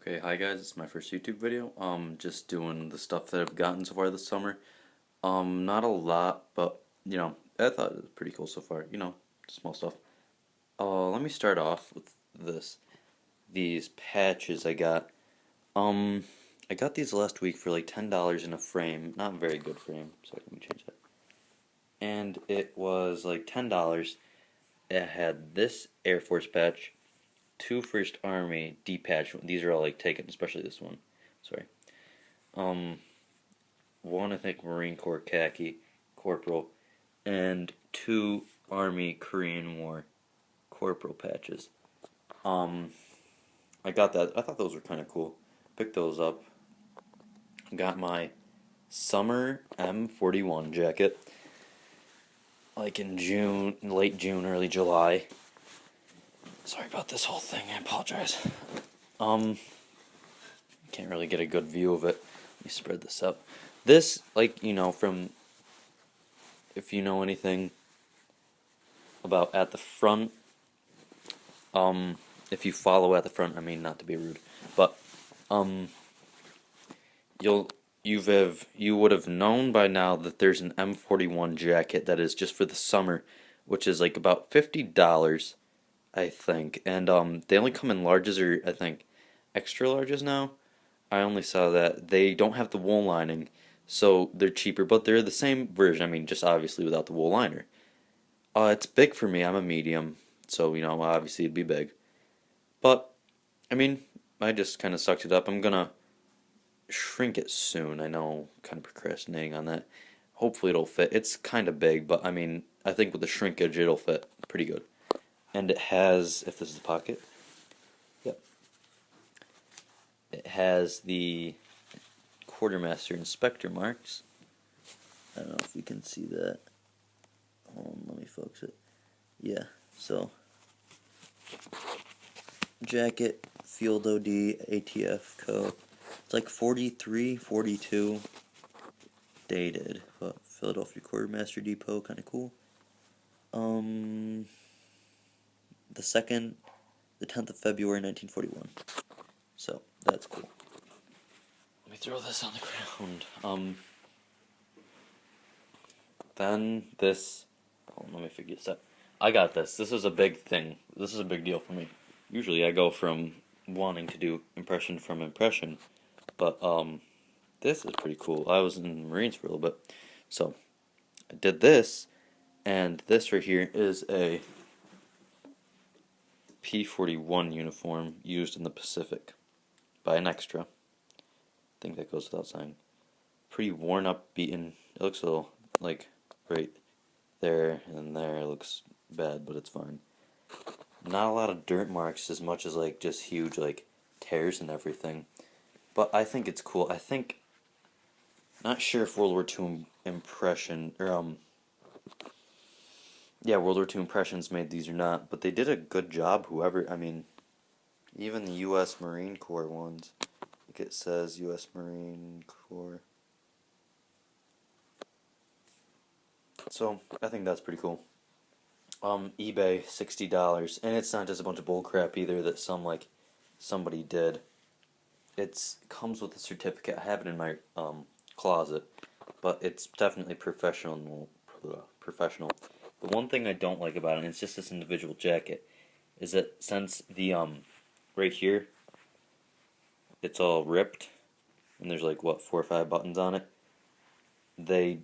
Okay, hi guys, it's my first YouTube video. Just doing the stuff that I've gotten so far this summer. Not a lot, but I thought it was pretty cool so far. Small stuff. Let me start off with this. These patches I got. I got these last week for like $10 in a frame. Not a very good frame, so let me change that. And it was like $10. It had this Air Force patch, two First Army D patch. These are all like taken, especially this one. Sorry. Um, One I think Marine Corps khaki corporal, and two Army Korean War corporal patches. I got that. I thought those were kind of cool. Picked those up. Got my summer M41 jacket, like in June, late June, early July. Sorry about this whole thing. I apologize. Can't really get a good view of it. Let me spread this up. This, from, if you know anything about at the front, if you follow at the front, I mean, not to be rude, but, you would have known by now that there's an M41 jacket that is just for the summer, which is like about $50, I think, and, they only come in larges, or I think extra larges now. I only saw that they don't have the wool lining, so they're cheaper, but they're the same version. I mean, just obviously without the wool liner. It's big for me. I'm a medium, so obviously it'd be big. But I mean, I just kind of sucked it up. I'm gonna shrink it soon. I know, kind of procrastinating on that. Hopefully it'll fit. It's kind of big, but I mean, I think with the shrinkage it'll fit pretty good. And it has, if this is the pocket, yep. It has the Quartermaster Inspector marks. I don't know if you can see that. Hold on, let me focus it. Yeah, so jacket, Field OD, ATF code. It's like 43, 42 dated, but Philadelphia Quartermaster Depot, kind of cool. The 10th of February, 1941. So, that's cool. Let me throw this on the ground. Then this, let me figure this out. I got this. This is a big thing. This is a big deal for me. Usually I go from wanting to do impression from impression, but this is pretty cool. I was in the Marines for a little bit, so I did this, and this right here is a P-41 uniform used in the Pacific by an extra. I think that goes without saying. Pretty worn up, beaten. It looks a little, like, right there and there. It looks bad, but it's fine. Not a lot of dirt marks as much as, like, just huge, like, tears and everything. But I think it's cool. I think, not sure if World War II impression, or, yeah, World War II impressions made these or not, but they did a good job, whoever, I mean, even the U.S. Marine Corps ones. Like it says U.S. Marine Corps. So, I think that's pretty cool. eBay, $60, and it's not just a bunch of bullcrap either that somebody did. It comes with a certificate. I have it in my closet, but it's definitely professional. The one thing I don't like about it, and it's just this individual jacket, is that since the right here, it's all ripped, and there's like what 4 or 5 buttons on it. They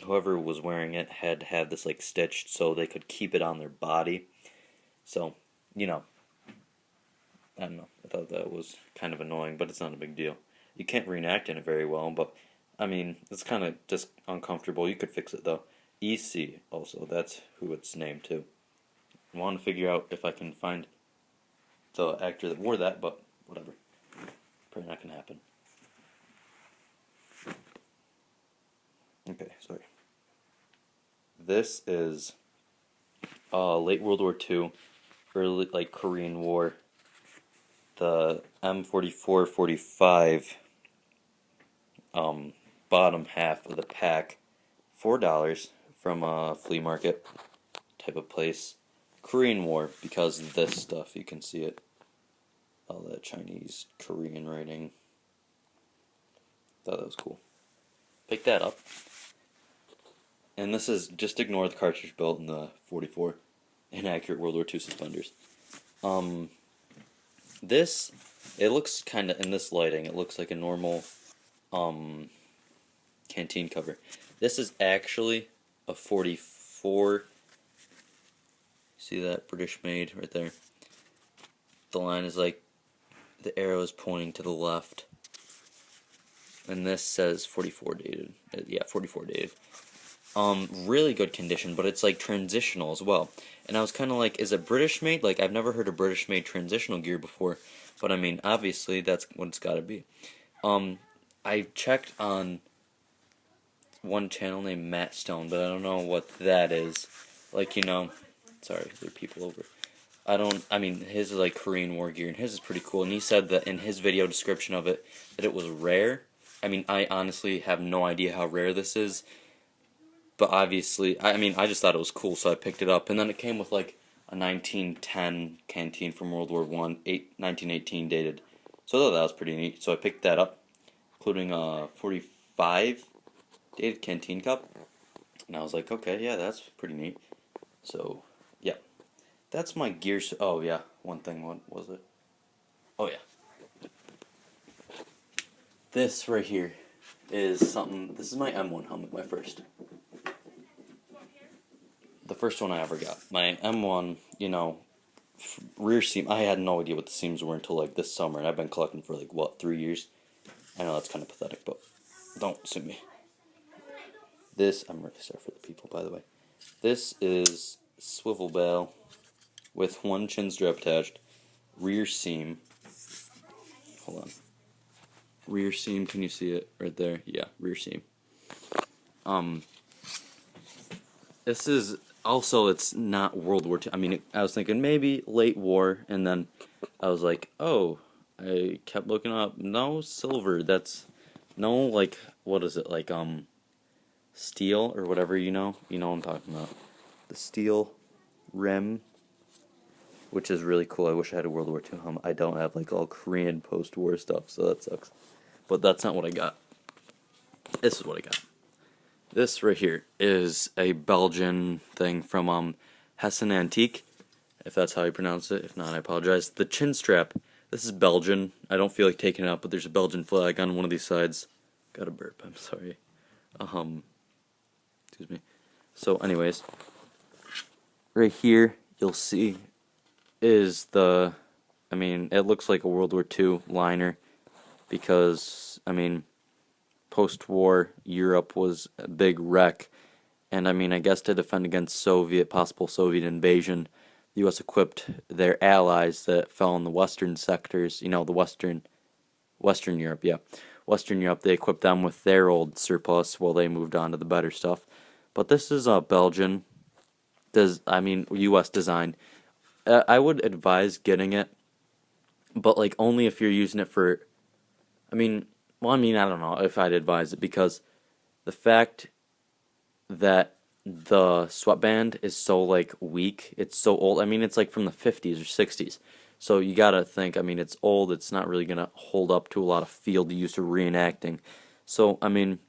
whoever was wearing it had to have this like stitched so they could keep it on their body. So, I don't know. I thought that was kind of annoying, but it's not a big deal. You can't reenact in it very well, but I mean, it's kind of just uncomfortable. You could fix it though. EC also, that's who it's named to. I want to figure out if I can find the actor that wore that, but whatever. Probably not gonna happen. Okay, sorry. This is late World War II, early Korean War. The M44-45 bottom half of the pack, $4 from a flea market type of place. Korean War, because of this stuff, you can see it. All that Chinese, Korean writing. Thought that was cool. Pick that up. And this is, just ignore the cartridge belt and the 44 inaccurate World War II suspenders. This, it looks kind of, in this lighting, it looks like a normal canteen cover. This is actually a 44. See that? British made right there. The line is like, the arrow is pointing to the left. And this says 44 dated. Yeah, 44 dated. Really good condition, but it's like transitional as well. And I was kind of like, is it British made? Like, I've never heard of British made transitional gear before, but I mean, obviously that's what it's got to be. I checked on one channel named Matt Stone, but I don't know what that is. Like, you know, sorry, there are people over. I mean, his is like Korean War gear, and his is pretty cool. And he said that in his video description of it, that it was rare. I mean, I honestly have no idea how rare this is. But obviously, I mean, I just thought it was cool, so I picked it up. And then it came with like a 1910 canteen from World War I, 1918 dated. So I thought that was pretty neat. So I picked that up, including a 45 dated canteen cup. And I was like, okay, yeah, that's pretty neat. So, yeah. That's my gear. Oh, yeah. One thing. What was it? Oh, yeah. This right here is something. This is my M1 helmet, my first. The first one I ever got. My M1, you know, rear seam. I had no idea what the seams were until like this summer, and I've been collecting for like, what, 3 years? I know that's kind of pathetic, but don't sue me. This, I'm really sorry for the people, by the way. This is swivel bell with one chin strap attached, rear seam. Hold on. Rear seam, can you see it right there? Yeah, rear seam. This is also, it's not World War II. I mean, I was thinking maybe late war, and then I was like, oh, I kept looking up. No silver. That's no, like, what is it, like steel or whatever, you know what I'm talking about. The steel rim, which is really cool. I wish I had a World War II helmet. I don't have like all Korean post-war stuff, so that sucks. But that's not what I got. This is what I got. This right here is a Belgian thing from Hessen Antique, if that's how you pronounce it. If not, I apologize. The chin strap, this is Belgian. I don't feel like taking it out, but there's a Belgian flag on one of these sides. Got a burp, I'm sorry. Excuse me. So anyways, right here you'll see is the, I mean, it looks like a World War II liner because, I mean, post-war Europe was a big wreck, and I mean, I guess to defend against possible Soviet invasion, the U.S. equipped their allies that fell in the western sectors, you know, the Western Europe, yeah. Western Europe, they equipped them with their old surplus while they moved on to the better stuff. But this is Belgian, U.S. design. I would advise getting it, but like only if you're using it for, I don't know if I'd advise it, because the fact that the sweatband is so like weak, it's so old. I mean, it's like from the 50s or 60s. So you gotta think, I mean, it's old, it's not really gonna hold up to a lot of field use or reenacting. So, I mean,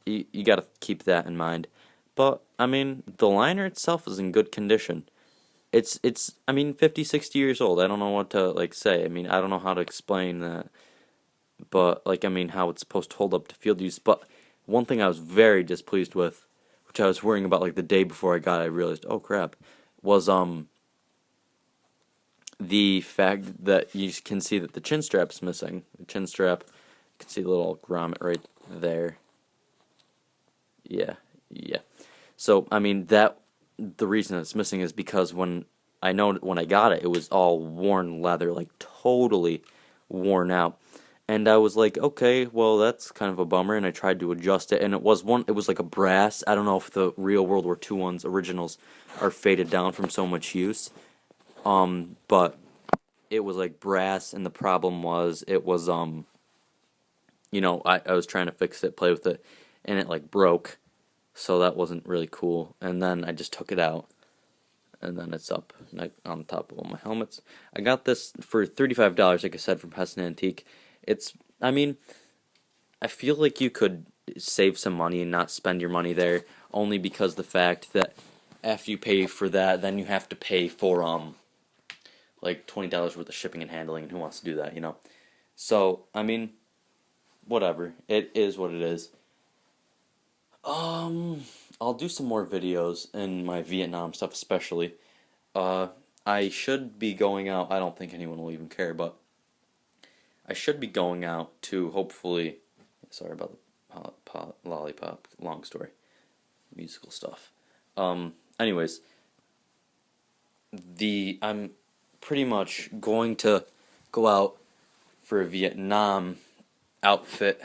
you gotta keep that in mind. But, I mean, the liner itself is in good condition. It's 50, 60 years old. I don't know what to, like, say. I mean, I don't know how to explain that. But, like, I mean, how it's supposed to hold up to field use. But one thing I was very displeased with, which I was worrying about, like, the day before I got it, I realized, oh, crap, was, the fact that you can see that the chin strap's missing. The chin strap, you can see the little grommet right there. Yeah. So, I mean, the reason it's missing is because when I got it, it was all worn leather, like totally worn out. And I was like, okay, well, that's kind of a bummer, and I tried to adjust it, and it was like a brass. I don't know if the real World War II ones, originals, are faded down from so much use. But it was like brass, and the problem was it was, I was trying to fix it, play with it, and it like broke, so that wasn't really cool. And then I just took it out, and then it's up on top of all my helmets. I got this for $35, like I said, from Heston Antique. I mean, I feel like you could save some money and not spend your money there, only because the fact that after you pay for that, then you have to pay for like $20 worth of shipping and handling, and who wants to do that, you know? So, I mean, whatever. It is what it is. I'll do some more videos in my Vietnam stuff, especially. I should be going out. I don't think anyone will even care, but I should be going out to hopefully. Sorry about the lollipop. Long story. Musical stuff. Anyways, I'm pretty much going to go out for a Vietnam outfit.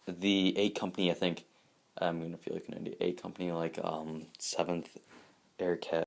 The A company, I think. I'm gonna feel like an A company, like 7th Air Cat.